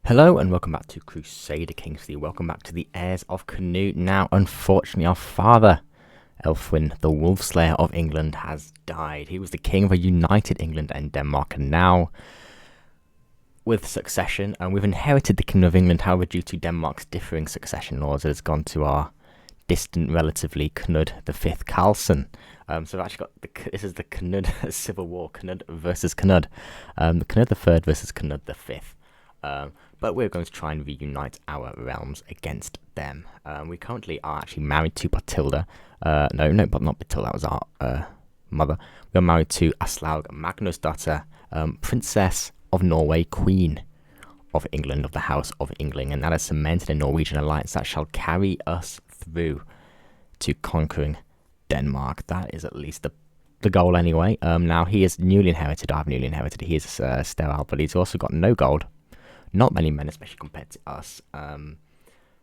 Hello and welcome back to Crusader Kings 3. Welcome back to the heirs of Knud. Now, unfortunately, our father, Elfwin, the Wolfslayer of England, has died. He was the king of a united England and Denmark, and now, with succession, and we've inherited the Kingdom of England. However, due to Denmark's differing succession laws, it has gone to our distant, relatively, Knud V Carlson. So we've actually got this is the Knud Civil War, Knud versus Knud, the Knud III versus Knud V. But we're going to try and reunite our realms against them. We currently are actually married to Batilda. No, but not Batilda, that was our mother. We are married to Aslaug Magnusdotter, Princess of Norway, Queen of England, of the House of England, and that has cemented a Norwegian alliance that shall carry us through to conquering Denmark. That is at least the goal anyway. Now, he is newly inherited. I've newly inherited. He is sterile, but he's also got no gold. Not many men, especially compared to us.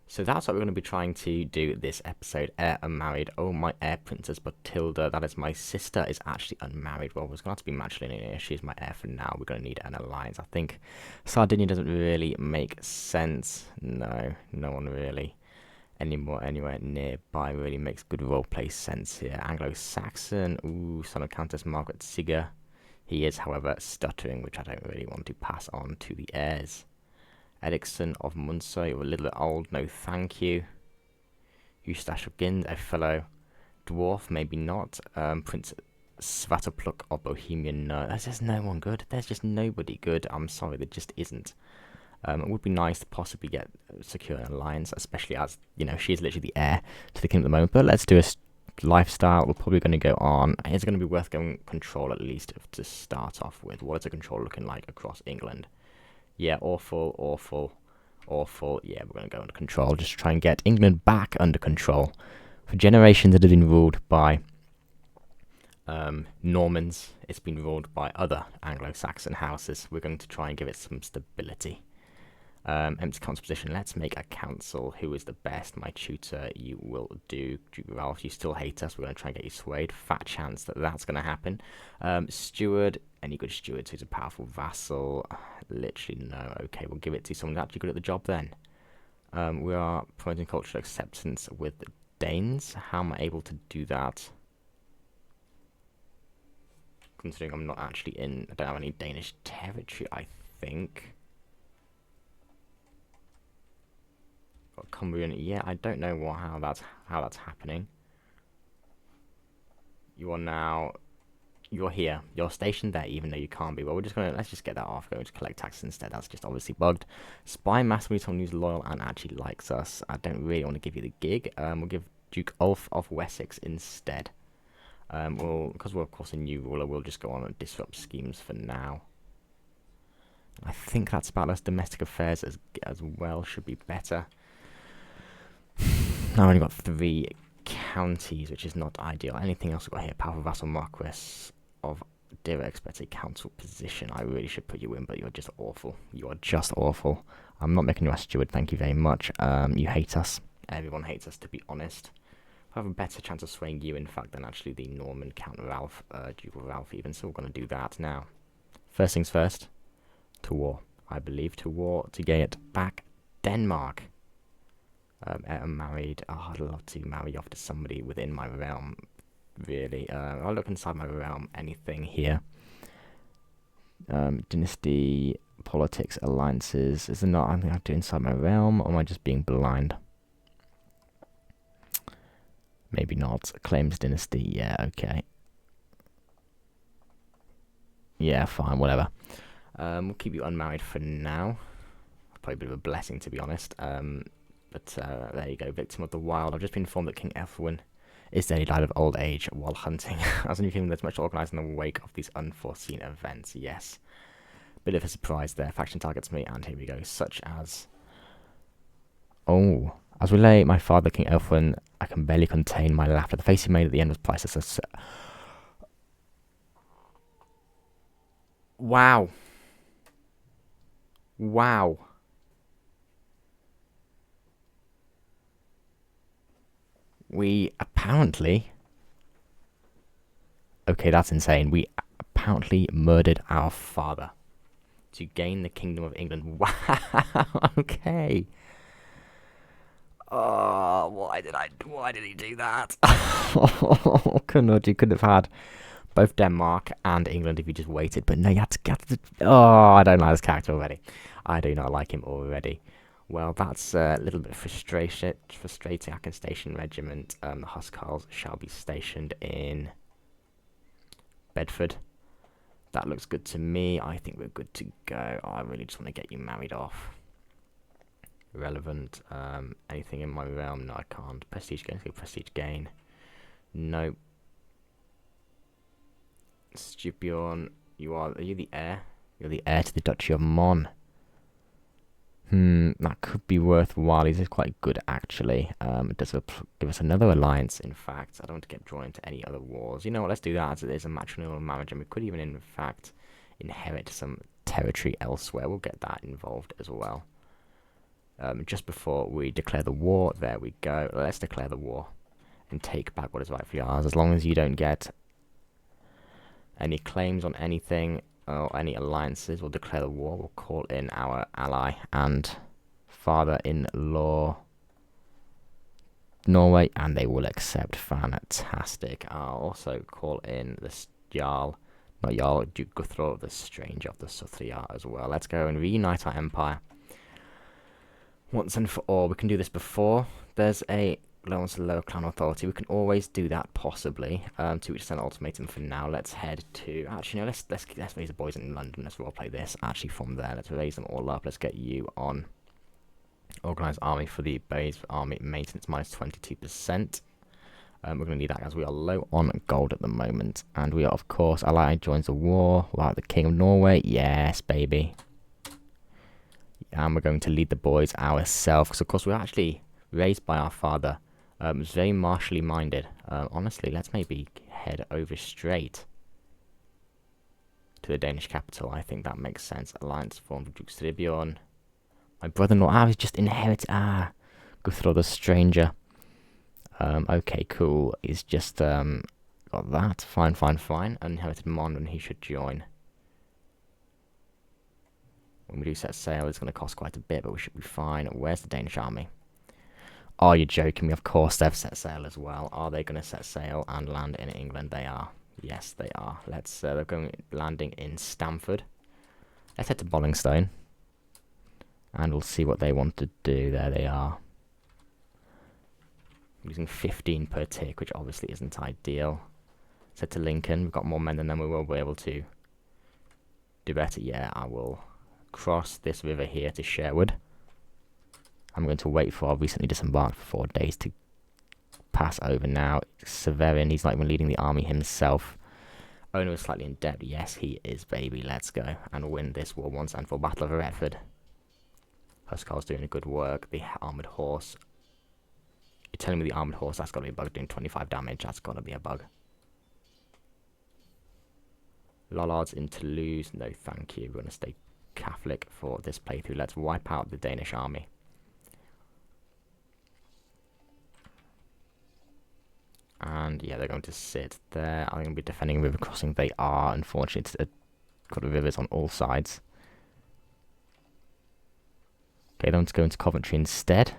So that's what we're going to be trying to do this episode. Heir unmarried. Oh, my heir, Princess Batilda. That is my sister, is actually unmarried. Well, there's going to have to be matrilineal. She's my heir for now. We're going to need an alliance. I think Sardinia doesn't really make sense. No one really anywhere nearby really makes good roleplay sense here. Anglo-Saxon. Ooh, son of Countess Margaret Sigger. He is, however, stuttering, which I don't really want to pass on to the heirs. Ericsson of Munster, you're a little bit old, no thank you. Eustache of Gind, a fellow dwarf, maybe not. Prince Svatopluk of Bohemia, no. There's just no one good. There's just nobody good. I'm sorry, there just isn't. It would be nice to possibly secure an alliance, especially as, she is literally the heir to the kingdom at the moment. But let's do a lifestyle. We're probably going to go on. It's going to be worth going control at least to start off with. What is a control looking like across England? Yeah, awful. Yeah, we're going to go under control. Just try and get England back under control. For generations, it has been ruled by Normans. It's been ruled by other Anglo-Saxon houses. We're going to try and give it some stability. Empty council position. Let's make a council. Who is the best? My tutor, you will do. Duke Ralph, you still hate us. We're going to try and get you swayed. Fat chance that that's going to happen. Steward, any good stewards who's a powerful vassal? Literally no. Okay, we'll give it to someone who's actually good at the job then. We are promoting cultural acceptance with the Danes. How am I able to do that? Considering I'm not actually I don't have any Danish territory, I think. Cumbrian, yeah, I don't know how that's happening. You're here. You're stationed there, even though you can't be. Well, let's just get that off. Go to collect taxes instead. That's just obviously bugged. Spy massively someone who's loyal and actually likes us. I don't really want to give you the gig. We'll give Duke Ulf of Wessex instead. Because we're of course a new ruler, we'll just go on and disrupt schemes for now. I think that's about us. Domestic affairs as well should be better. Now I've only got 3 counties, which is not ideal. Anything else we've got here? Powerful vassal Marquess of Dira expects a council position. I really should put you in, but you're just awful. You are just awful. I'm not making you a steward, thank you very much. You hate us. Everyone hates us, to be honest. I have a better chance of swaying you, in fact, than actually the Norman Count Ralph, Duke of Ralph even, so we're going to do that now. First things first, to war. I believe to war to get back Denmark. I'm married. Oh, I'd love to marry off to somebody within my realm, really. I'll look inside my realm. Anything here? Dynasty, politics, alliances. Is there not anything I have to do inside my realm, or am I just being blind? Maybe not. Claims dynasty. Yeah, okay. Yeah, fine, whatever. We'll keep you unmarried for now. Probably a bit of a blessing, to be honest. But there you go, victim of the wild. I've just been informed that King Elfwin is dead. He died of old age while hunting. As a new kingdom, there's much organised in the wake of these unforeseen events. Yes. Bit of a surprise there. Faction targets me, and here we go. Such as... Oh. As we lay my father, King Elfwin, I can barely contain my laughter. The face he made at the end was priceless. Wow. Wow. We apparently... Okay, that's insane. We apparently murdered our father. to gain the Kingdom of England. Wow, okay. Oh, why did he do that? Knud, you could have had both Denmark and England if you just waited, but no, you had to, oh, I don't like this character already. I do not like him already. Well, that's a little bit frustrating. I can station regiment. The Huscarls shall be stationed in Bedford. That looks good to me. I think we're good to go. I really just want to get you married off. Relevant. Anything in my realm? No, I can't. Prestige gain. Let's go prestige gain. Nope. Stupion, are you the heir? You're the heir to the Duchy of Mon. That could be worthwhile. He's quite good, actually. It does give us another alliance, in fact. I don't want to get drawn into any other wars. You know what, let's do that as it is a matrimonial marriage, and we could even, in fact, inherit some territory elsewhere. We'll get that involved as well. Just before we declare the war, there we go. Let's declare the war and take back what is rightfully ours, as long as you don't get any claims on anything or any alliances. We'll declare the war. We'll call in our ally and father-in-law Norway, and they will accept. Fantastic. I'll also call in the Jarl, not Jarl, Duke Guthro, the Stranger of the Suthria as well. Let's go and reunite our empire once and for all. We can do this before there's a lower clan authority. We can always do that, possibly. To which send an ultimatum for now. Let's head to, actually no, let's raise the boys in London. Let's roleplay this. Actually, from there, let's raise them all up. Let's get you on organized army for the base army maintenance minus 22%. We're going to need that as we are low on gold at the moment, and we are, of course, ally joins the war like the King of Norway. Yes, baby. And we're going to lead the boys ourselves, because of course we're actually raised by our father. Was very martially minded. Honestly, let's maybe head over straight to the Danish capital. I think that makes sense. Alliance formed with Duke Stribion. My brother-in-law, he's just inherited. Guthro the Stranger. Okay, cool. He's just got that. Fine. Inherited Mon, and he should join. When we do set sail, it's going to cost quite a bit, but we should be fine. Where's the Danish army? Oh, you're joking me. Of course they've set sail as well. Are they going to set sail and land in England? They are. Yes, they are. They're going landing in Stamford. Let's head to Bollingstone. And we'll see what they want to do. There they are. Using 15 per tick, which obviously isn't ideal. Let's head to Lincoln. We've got more men than them. We will be able to do better. Yeah, I will cross this river here to Sherwood. I'm going to wait for our recently disembarked for 4 days to pass over now. Severin, he's not even leading the army himself. Owner is slightly in debt. Yes, he is, baby. Let's go and win this war once and for Battle of Retford. Huscarl's doing good work. The armoured horse. You're telling me the armoured horse, that's got to be a bug doing 25 damage. That's got to be a bug. Lollards in Toulouse. No, thank you. We're going to stay Catholic for this playthrough. Let's wipe out the Danish army. And yeah, they're going to sit there. I'm going to be defending river crossing. They are, unfortunately, it's got rivers on all sides. Okay, they're going to go into Coventry instead.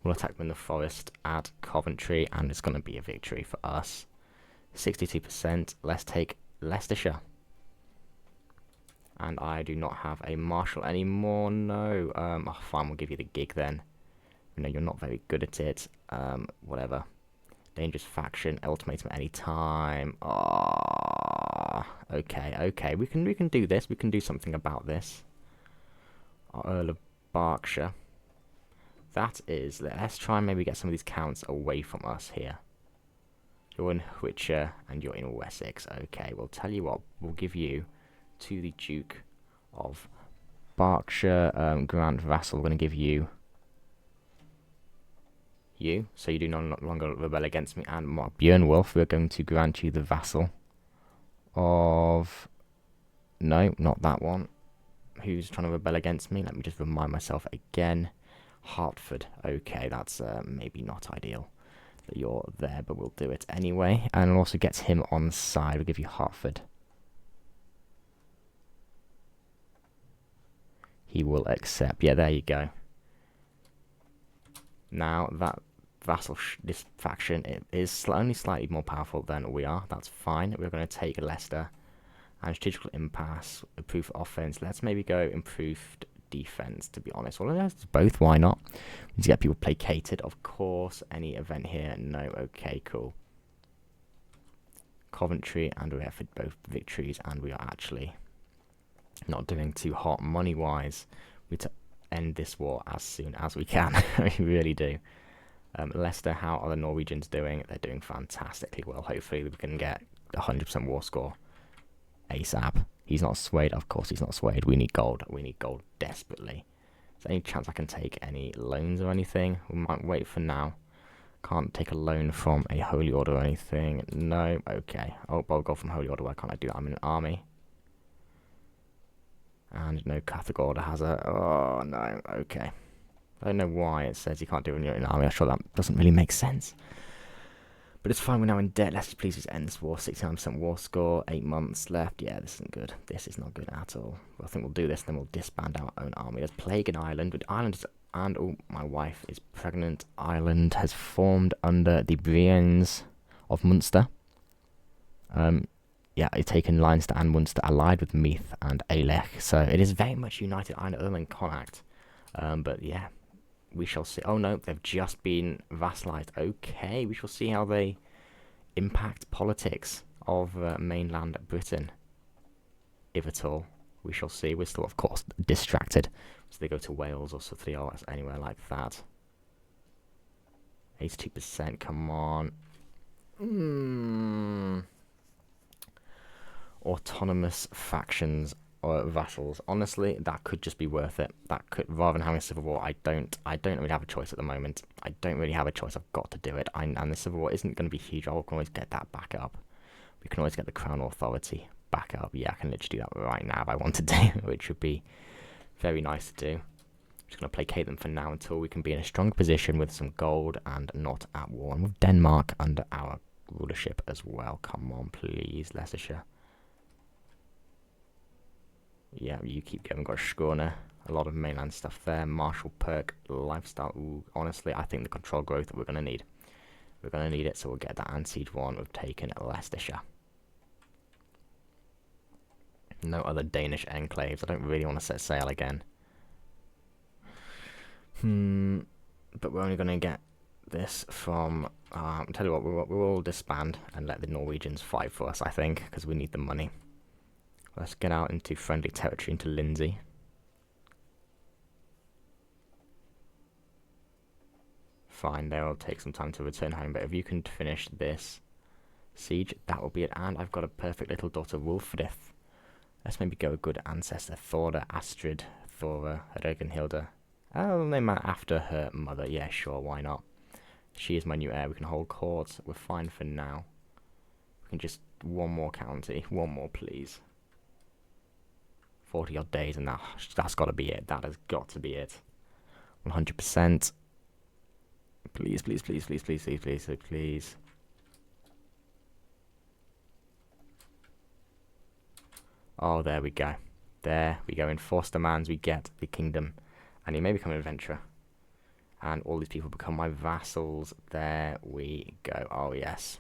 We'll attack them in the forest at Coventry, and it's going to be a victory for us. 62%. Let's take Leicestershire. And I do not have a marshal anymore. No. Oh, fine, we'll give you the gig then. You know, you're not very good at it. Whatever. Dangerous faction, ultimatum at any time. Okay. We can do this. We can do something about this. Our Earl of Berkshire. That is. Let's try and maybe get some of these counts away from us here. You're in Wiltshire and you're in Wessex. Okay, we'll tell you what. We'll give you to the Duke of Berkshire. Grant Vassal. We're going to give you. So you do no longer rebel against me. And Mark Björnwolf, we're going to grant you the vassal of... No, not that one. Who's trying to rebel against me? Let me just remind myself again. Hertford. Okay, that's maybe not ideal that you're there, but we'll do it anyway. And it also gets him on side. We'll give you Hertford. he will accept. Yeah, there you go. Now that this faction is only slightly more powerful than we are. That's fine. We're going to take Leicester and strategical impasse, improved offense. Let's maybe go improved defense, to be honest. Well, let's both. Why not? We need to get people placated, of course. Any event here? No. Okay, cool. Coventry, and we have both victories, and we are actually not doing too hot money-wise. We need to end this war as soon as we can. We really do. Leicester, how are the Norwegians doing? They're doing fantastically well. Hopefully we can get 100% war score ASAP. He's not swayed. Of course he's not swayed. We need gold. We need gold desperately. Is there any chance I can take any loans or anything? We might wait for now. Can't take a loan from a Holy Order or anything. No. Okay. Oh, I'll go from Holy Order. Why can't I do that? I'm in an army. And no Catholic Order has a... Oh, no. Okay. I don't know why it says you can't do it when you're in an army. I'm sure that doesn't really make sense. But it's fine, we're now in debt. Let's please just end this war. 69% war score, 8 months left. Yeah, this isn't good. This is not good at all. Well, I think we'll do this, then we'll disband our own army. There's plague in Ireland. But Ireland is... And, oh, my wife is pregnant. Ireland has formed under the Briennes of Munster. Yeah, it's taken Leinster and Munster allied with Meath and Ailech. So it is very much united Ireland other than Connacht. But yeah, we shall see. Oh no, they've just been vassalized. Okay, we shall see how they impact politics of mainland Britain. If at all. We shall see. We're still, of course, distracted. So they go to Wales or something or anywhere like that. 82%, come on. Autonomous factions or vassals. Honestly, that could just be worth it. That could, rather than having a civil war, I don't really have a choice at the moment. I don't really have a choice. I've got to do it. And the civil war isn't going to be huge. I can always get that back up. We can always get the Crown Authority back up. Yeah, I can literally do that right now if I wanted to, which would be very nice to do. I'm just going to placate them for now until we can be in a strong position with some gold and not at war. And with Denmark under our rulership as well. Come on, please, Leicestershire. Yeah, you keep going. Got Skåne, a lot of mainland stuff there. Marshall Perk, lifestyle. Ooh, honestly, I think the control growth that we're going to need. We're going to need it, so we'll get that anti-siege one. We've taken Leicestershire. No other Danish enclaves. I don't really want to set sail again. But we're only going to get this from... I'll tell you what, we'll all disband and let the Norwegians fight for us, I think, because we need the money. Let's get out into friendly territory, into Lindsey. Fine, they'll take some time to return home, but if you can finish this siege, that will be it. And I've got a perfect little daughter, Wulfrith. Let's maybe go a good ancestor, Thora, Astrid, Thora, Reginhilda. I'll name her after her mother. Yeah, sure, why not? She is my new heir. We can hold courts. We're fine for now. We can just... one more county. One more, please. 40 odd days, and that's got to be it. That has got to be it. 100%. Please, please, please, please, please, please, please, please. Oh, there we go. There we go. In forced demands, we get the kingdom. And he may become an adventurer. And all these people become my vassals. There we go. Oh, yes.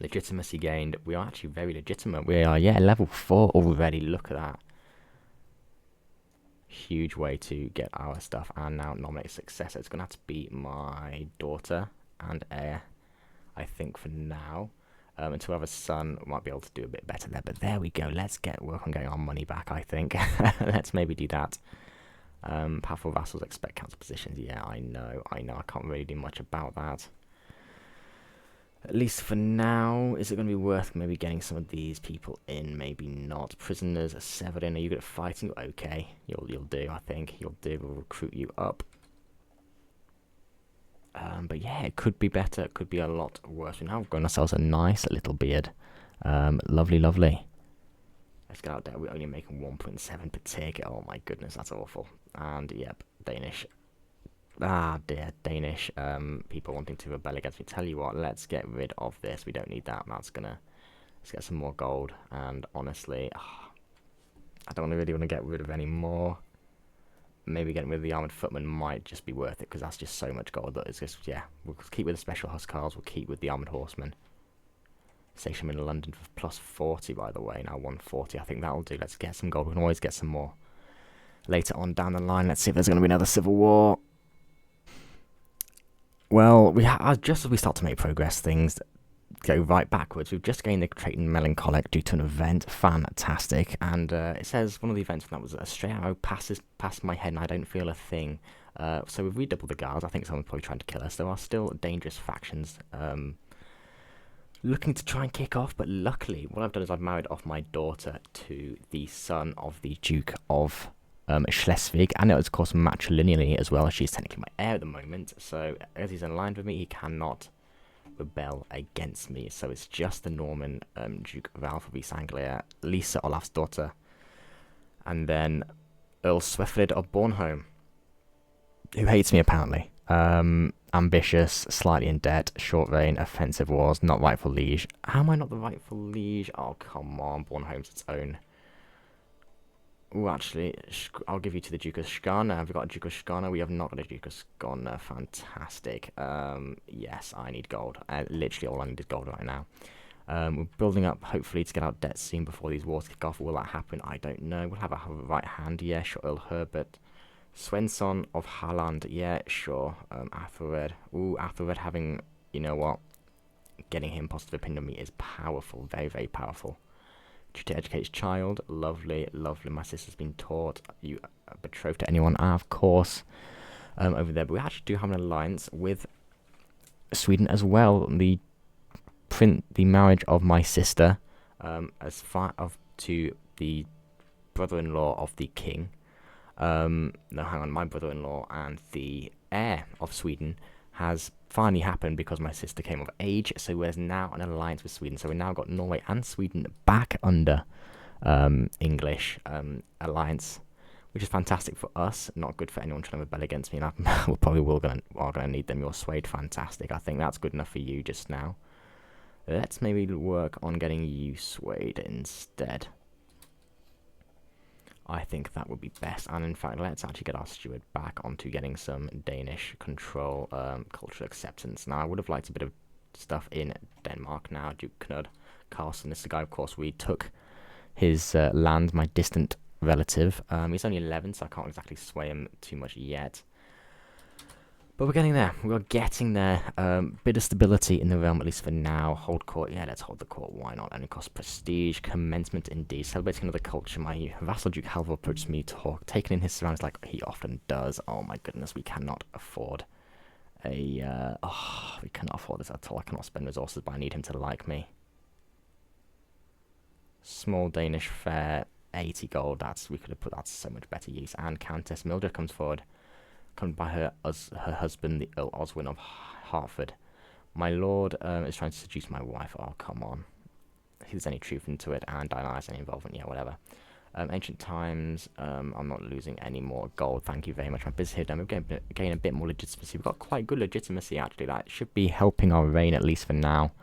Legitimacy gained. We are actually very legitimate. We are, yeah, level 4 already. Look at that. Huge way to get our stuff. And now nominate a successor. It's going to have to be my daughter and heir, I think, for now. And to have a son, we might be able to do a bit better there. But there we go. Let's get work on getting our money back, I think. Let's maybe do that. Powerful vassals expect council positions. Yeah, I know. I can't really do much about that. At least for now. Is it going to be worth maybe getting some of these people in? Maybe not. Prisoners are severed in. Are you good at fighting? Okay. You'll do, I think. You'll do. We'll recruit you up. But yeah, it could be better. It could be a lot worse. Now we've got ourselves a nice little beard. Lovely, lovely. Let's get out there. We're only making 1.7 per tick. Oh my goodness, that's awful. And yep, Danish. Ah dear, Danish people wanting to rebel against me. Tell you what, let's get rid of this. We don't need that. That's gonna... Let's get some more gold. And honestly, I don't really want to get rid of any more. Maybe getting rid of the armoured footman might just be worth it, because that's just so much gold that it's just, yeah, we'll keep with the special huscarls, we'll keep with the armoured horsemen. Station them in London for plus 40, by the way, now 140. I think that'll do. Let's get some gold. We can always get some more later on down the line. Let's see if there's going to be another civil war. Well, just as we start to make progress, things go right backwards. We've just gained the trait in melancholic due to an event. Fantastic. And it says one of the events that was a stray arrow passes past my head and I don't feel a thing. So we've redoubled the guards. I think someone's probably trying to kill us. There are still dangerous factions looking to try and kick off, but luckily what I've done is I've married off my daughter to the son of the Duke of Schleswig, and it was of course matrilineally as well. She's technically my heir at the moment, so as he's aligned with me, he cannot rebel against me. So it's just the Norman Duke of Alpha East Anglia, Lisa Olaf's daughter, and then Earl Swefford of Bornholm, who hates me apparently. Ambitious, slightly in debt, short reign, offensive wars, not rightful liege. How am I not the rightful liege? Oh come on, Bornholm's its own. Oh, actually, I'll give you to the Duke of Skåne. Have we got a Duke of Skåne? We have not got a Duke of Skåne. Fantastic. Yes, I need gold. Literally all I need is gold right now. We're building up, hopefully, to get out debt soon before these wars kick off. Will that happen? I don't know. We'll have a right hand. Yeah, sure. Earl Herbert. Svensson of Halland. Yeah, sure. Athelred. Ooh, Athelred having, you know what? Getting him positive opinion on me is powerful. Very, very powerful. To educate his child, lovely, lovely. My sister's been taught. You betrothed to anyone? Of course. Over there, but we actually do have an alliance with Sweden as well. The marriage of my sister, as far to the brother-in-law of the king. No, hang on. My brother-in-law and the heir of Sweden has finally happened because my sister came of age, so there's now an alliance with Sweden. So we've now got Norway and Sweden back under English alliance, which is fantastic for us. Not good for anyone trying to rebel against me, and we probably are gonna need them. You're swayed, fantastic. I think that's good enough for you just now. Let's maybe work on getting you swayed instead. I think that would be best, and in fact, let's actually get our steward back onto getting some Danish control, cultural acceptance. Now, I would have liked a bit of stuff in Denmark now. Duke Knud Carlson, this is the guy, of course, we took his land, my distant relative. He's only 11, so I can't exactly sway him too much yet. But we're getting there. We're getting there. Bit of stability in the realm, at least for now. Hold court. Yeah, let's hold the court. Why not? And it costs prestige. Commencement, indeed. Celebrating another culture. My vassal Duke Halvor approached me to talk, taking in his surroundings like he often does. Oh my goodness, we cannot afford we cannot afford this at all. I cannot spend resources, but I need him to like me. Small Danish fair, 80 gold. We could have put that to so much better use. And Countess Mildred comes forward. Come by her husband, the Earl Oswin of Hertford. My lord is trying to seduce my wife. Oh, come on. If there's any truth into it, and Diana has any involvement, yeah, whatever. Ancient times, I'm not losing any more gold. Thank you very much. My business here done. We're getting a bit more legitimacy. We've got quite good legitimacy, actually. That should be helping our reign, at least for now.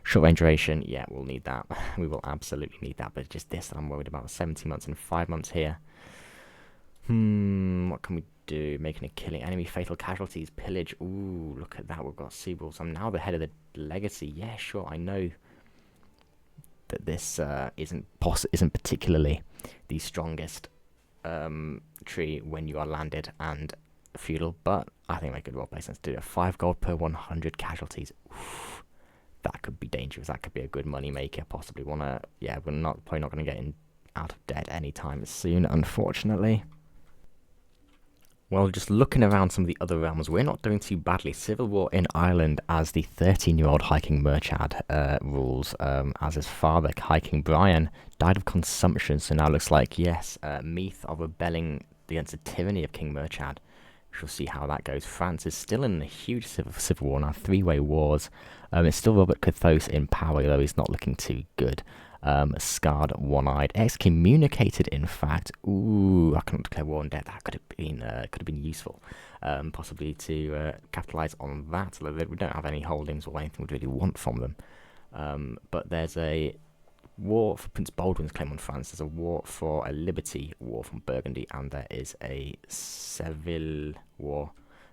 Short range duration, yeah, we'll need that. We will absolutely need that, but just this that I'm worried about. 70 months and 5 months here. What can we do? Making a killing. Enemy fatal casualties. Pillage. Ooh, look at that. We've got Seaballs. I'm now the head of the legacy. Yeah, sure. I know that this isn't particularly the strongest tree when you are landed and feudal, but I think make good role placements to do it. 5 gold per 100 casualties. Oof, that could be dangerous. That could be a good money maker. Possibly wanna. Yeah, we're probably not gonna get out of debt anytime soon, unfortunately. Well, just looking around some of the other realms, we're not doing too badly. Civil war in Ireland as the 13-year-old hiking Murchad rules, as his father, hiking Brian, died of consumption. So now it looks like, yes, Meath are rebelling against the tyranny of King Murchad. We shall see how that goes. France is still in a huge civil war now, 3-way wars. It's still Robert Cathos in power, though he's not looking too good. Scarred, one-eyed, excommunicated. In fact, ooh, I cannot declare war on debt. That could have been useful, possibly to capitalize on that. Although we don't have any holdings or anything we really want from them. But there's a war for Prince Baldwin's claim on France. There's a war for a liberty war from Burgundy, and there is a Seville war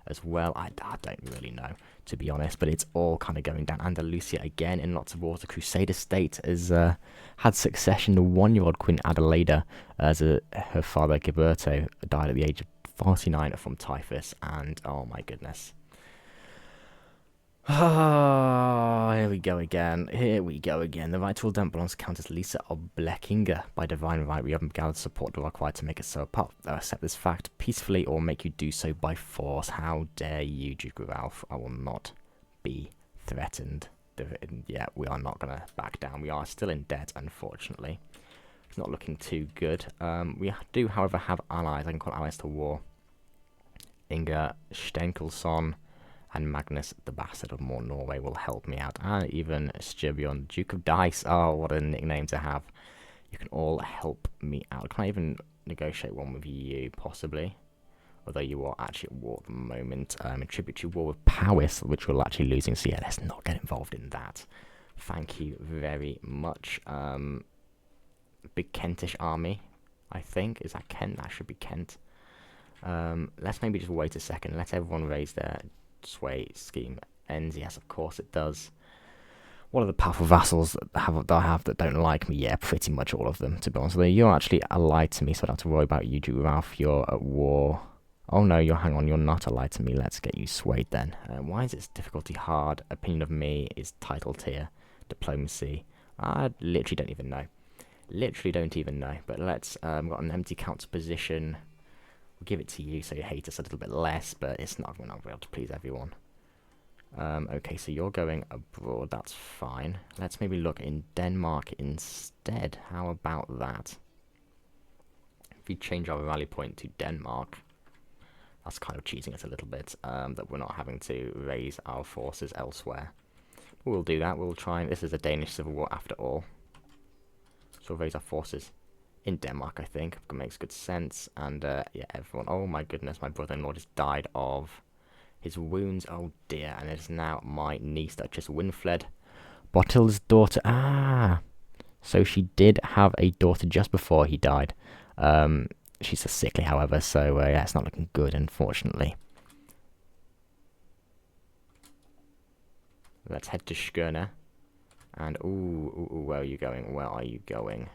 as well. I don't really know, to be honest, but it's all kind of going down. Andalusia again in lots of wars. The Crusader state has had succession. The 1-year-old Queen Adelaida, as her father Gilberto died at the age of 49 from typhus, and oh my goodness. Ah, here we go again. Here we go again. The right to all don't belongs to Countess Lisa of Blekinge. By divine right, we haven't gathered support required to make it so apart. They'll accept this fact peacefully or make you do so by force. How dare you, Duke of Alf? I will not be threatened. Yeah, we are not going to back down. We are still in debt, unfortunately. It's not looking too good. We do, however, have allies. I can call allies to war. Inga Stenkelsson and Magnus the Bastard of More Norway will help me out. And even Styrbjorn, Duke of Dice. Oh, what a nickname to have. You can all help me out. Can I even negotiate one with you, possibly? Although you are actually at war at the moment. In tributary war with Powys, which we're actually losing. So yeah, let's not get involved in that. Thank you very much. Big Kentish army, I think. Is that Kent? That should be Kent. Let's maybe just wait a second. Let everyone raise their sway scheme ends. Yes, of course it does. What are the powerful vassals that I have that don't like me? Yeah, pretty much all of them, to be honest with you. You're actually allied to me, so I don't have to worry about you, Duke Ralph. You're at war. Oh no, hang on, you're not allied to me. Let's get you swayed then. Why is its difficulty hard? Opinion of me is title tier. Diplomacy. I literally don't even know. Literally don't even know. But let's, got an empty council position. We'll give it to you so you hate us a little bit less, but it's not, we're not able to please everyone. Okay, so you're going abroad, that's fine. Let's maybe look in Denmark instead. How about that? If we change our rally point to Denmark, that's kind of cheating us a little bit, that we're not having to raise our forces elsewhere. We'll do that, we'll try, this is a Danish civil war after all. So we'll raise our forces in Denmark, I think. It makes good sense. And yeah, everyone. Oh my goodness, my brother-in-law just died of his wounds. Oh dear. And it is now my niece, Duchess Winfled, Botil's daughter. Ah, so she did have a daughter just before he died. She's a sickly, however. So yeah, it's not looking good, unfortunately. Let's head to Skåne. And ooh, where are you going? Where are you going?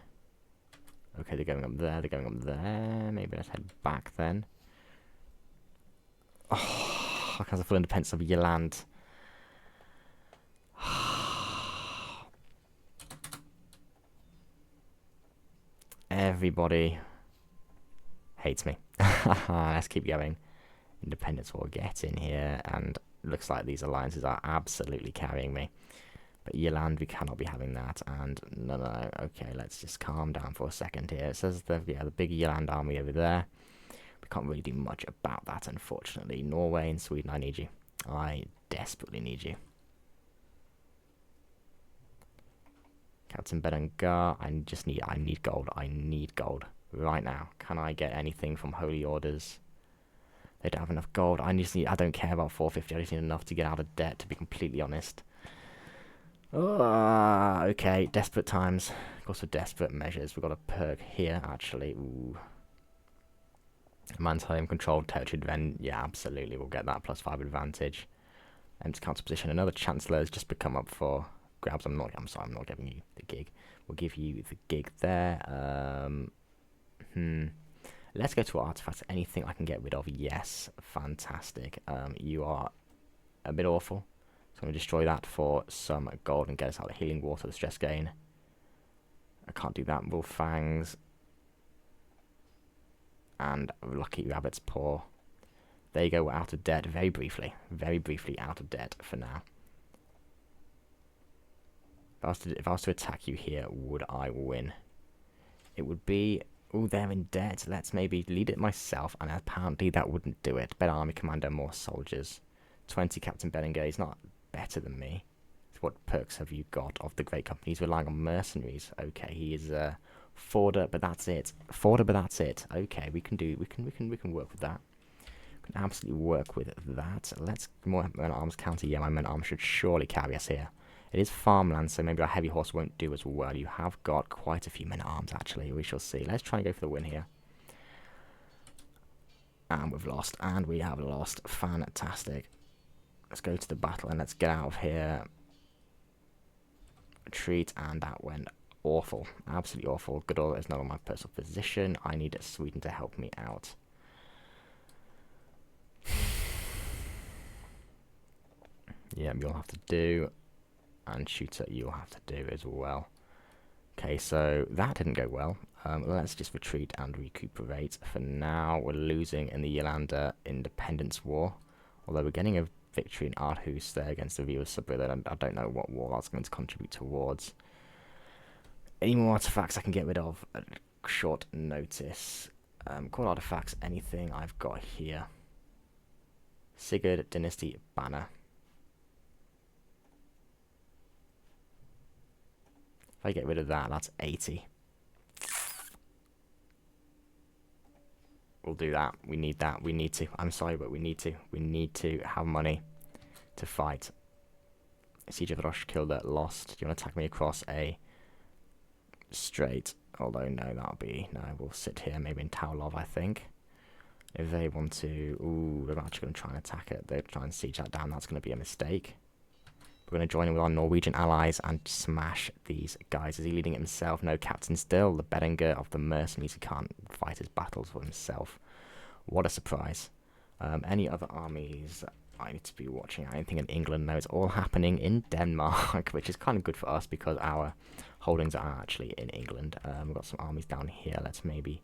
Okay, they're going up there, they're going up there. Maybe let's head back then. Oh, I can't have full independence of your land. Everybody hates me. Let's keep going. Independence will get in here, and looks like these alliances are absolutely carrying me. But Yeland, we cannot be having that, and no, okay, let's just calm down for a second here. It says the big Yeland army over there. We can't really do much about that, unfortunately. Norway and Sweden, I need you. I desperately need you. Captain Berengar, I need gold. I need gold right now. Can I get anything from Holy Orders? They don't have enough gold. I don't care about 450. I just need enough to get out of debt, to be completely honest. Okay, desperate times. Of course, for desperate measures, we've got a perk here, actually. Ooh. Man's controlled territory, then, yeah, absolutely, we'll get that +5 advantage. Empty council position. Another Chancellor has just become up for grabs. I'm sorry, I'm not giving you the gig. We'll give you the gig there. Let's go to artifacts. Anything I can get rid of? Yes, fantastic. You are a bit awful. So I'm going to destroy that for some gold and get us out of healing water, the stress gain. I can't do that. Wolf Fangs. And Lucky Rabbit's Paw. There you go, we're out of debt very briefly out of debt for now. If I was to attack you here, would I win? It would be... Oh, they're in debt. Let's maybe lead it myself, and apparently that wouldn't do it. Better army commander, more soldiers. 20 Captain Berengar. He's not better than me. So what perks have you got of the great company? He's relying on mercenaries. Okay, he is forder, but that's it. Forder, but that's it. Okay, we can work with that. We can absolutely work with that. Let's more men-at-arms counter. Yeah, my men-at-arms should surely carry us here. It is farmland, so maybe our heavy horse won't do as well. You have got quite a few men-at-arms, actually. We shall see. Let's try and go for the win here. And we've lost. And we have lost. Fantastic. Let's go to the battle and let's get out of here. Retreat, and that went awful. Absolutely awful. Goodall is not on my personal position. I need Sweden to help me out. Yeah, you'll have to do. And shooter, you'll have to do as well. Okay, so that didn't go well. Let's just retreat and recuperate. For now, we're losing in the Yelander Independence War. Although we're getting a victory in Aarhus there against the Viewers Subbrother. I don't know what war that's going to contribute towards. Any more artifacts I can get rid of at short notice. Call artifacts, anything I've got here. Sigurd Dynasty Banner. If I get rid of that, that's 80. We'll do that. We need that. We need to. I'm sorry, but we need to. We need to have money to fight. Siege of Roskilde lost. Do you want to attack me across a strait? Although, no, that'll be... No, we'll sit here, maybe in Taulov, I think. If they want to... Ooh, they're actually going to try and attack it. They're trying to siege that down. That's going to be a mistake. We're going to join in with our Norwegian allies and smash these guys. Is he leading it himself? No, Captain Still, the Beringer of the mercenaries. He can't fight his battles for himself. What a surprise. Any other armies I need to be watching? Anything in England? No, it's all happening in Denmark, which is kind of good for us because our holdings are actually in England. We've got some armies down here. Let's maybe...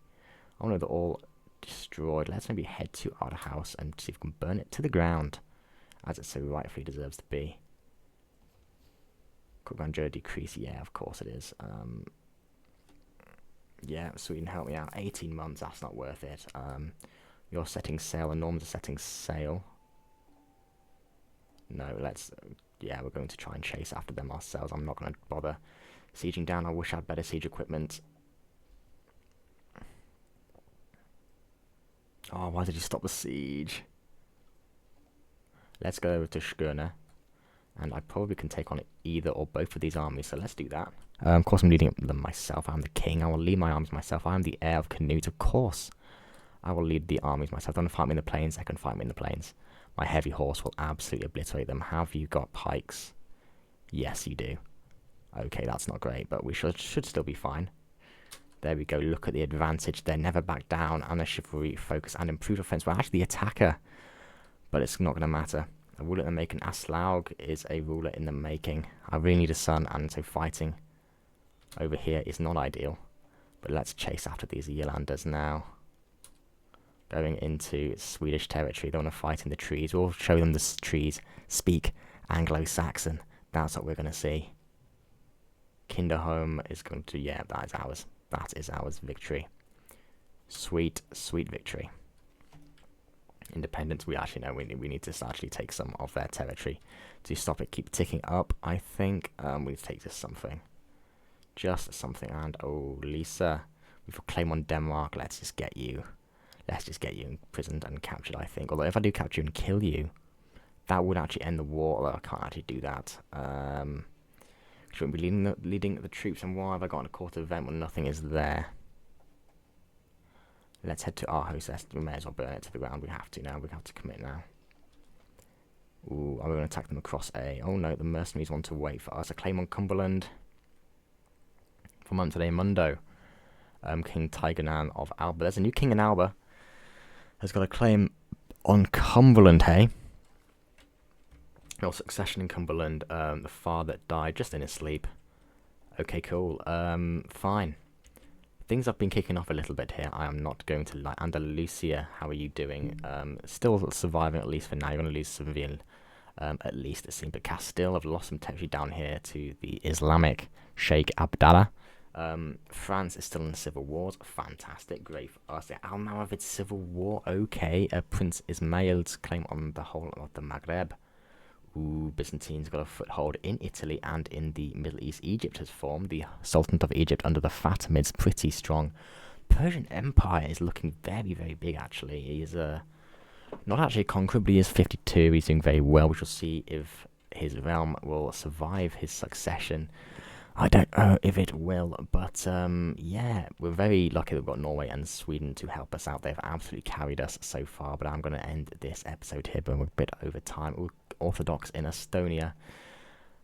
Oh no, they're all destroyed. Let's maybe head to our house and see if we can burn it to the ground, as it so rightfully deserves to be. Grandeur decrease, yeah, of course it is. Yeah, Sweden, help me out. 18 months, that's not worth it. You're setting sail, the Normans are setting sail. No, let's... yeah, we're going to try and chase after them ourselves. I'm not going to bother sieging down. I wish I had better siege equipment. Oh, why did you stop the siege? Let's go over to Skåne. And I probably can take on either or both of these armies, so let's do that. Of course, I'm leading them myself. I'm the king. I will lead my armies myself. I am the heir of Knud. Of course, I will lead the armies myself. They want to fight me in the plains. They can fight me in the plains. My heavy horse will absolutely obliterate them. Have you got pikes? Yes, you do. Okay, that's not great, but we should still be fine. There we go. Look at the advantage. They never back down, and the chivalry focus and improved offense. We're actually the attacker, but it's not going to matter. A ruler in the making. Aslaug is a ruler in the making. I really need a son, and so fighting over here is not ideal. But let's chase after these Yelanders now. Going into Swedish territory. They want to fight in the trees. We'll show them the trees speak Anglo-Saxon. That's what we're going to see. Kinderholm is going to... yeah, that is ours. That is ours. Victory. Sweet, sweet victory. Independence, we actually know we need to actually take some of their territory to stop it keep ticking up. I think we take just something, and oh, Lisa, we've got claim on Denmark. Let's just get you imprisoned and captured. I think, although if I do capture you and kill you, that would actually end the war. Although I can't actually do that. Shouldn't be leading the troops. And why have I got a court event when nothing is there? Let's head to Aarhus. We may as well burn it to the ground. We have to now. We have to commit now. Ooh, are we going to attack them across A? Oh no, the mercenaries want to wait for us. A claim on Cumberland. For months today, Mundo. King Tigernan of Alba. There's a new king in Alba. Has got a claim on Cumberland, hey? No succession in Cumberland. The father died just in his sleep. Okay, cool. Fine. Things have been kicking off a little bit here. I am not going to lie. Andalusia, how are you doing? Still surviving, at least for now. You're going to lose Seville, at least it seems. But Castile have lost some territory down here to the Islamic Sheikh Abdallah. France is still in the civil wars. Fantastic, great for us. Almoravid's civil war, okay. Prince Ismail's claim on the whole of the Maghreb. Ooh, Byzantine's got a foothold in Italy and in the Middle East. Egypt has formed. The Sultanate of Egypt under the Fatimids, pretty strong. Persian Empire is looking very, very big, actually. He is not actually a conqueror, but he is 52. He's doing very well. We shall see if his realm will survive his succession. I don't know if it will, but yeah, we're very lucky that we've got Norway and Sweden to help us out. They've absolutely carried us so far, but I'm going to end this episode here, but we're a bit over time. We're Orthodox in Estonia,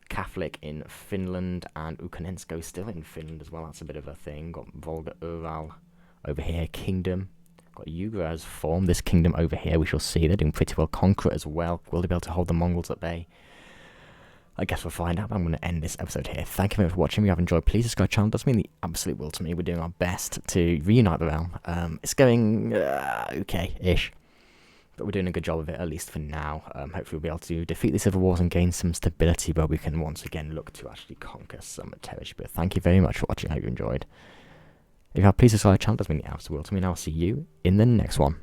Catholic in Finland, and Ukhanensko still in Finland as well. That's a bit of a thing. Got Volga Ural over here, Kingdom. Got Yugra has formed this kingdom over here. We shall see. They're doing pretty well. Conqueror as well. Will they be able to hold the Mongols at bay? I guess we'll find out, but I'm going to end this episode here. Thank you very much for watching. If you have enjoyed, please subscribe to the channel. It does mean the absolute world to me. We're doing our best to reunite the realm. It's going okay-ish, but we're doing a good job of it, at least for now. Hopefully we'll be able to defeat the civil wars and gain some stability where we can once again look to actually conquer some territory. But thank you very much for watching. I hope you enjoyed. If you have, please subscribe to the channel. It does mean the absolute world to me, and I'll see you in the next one.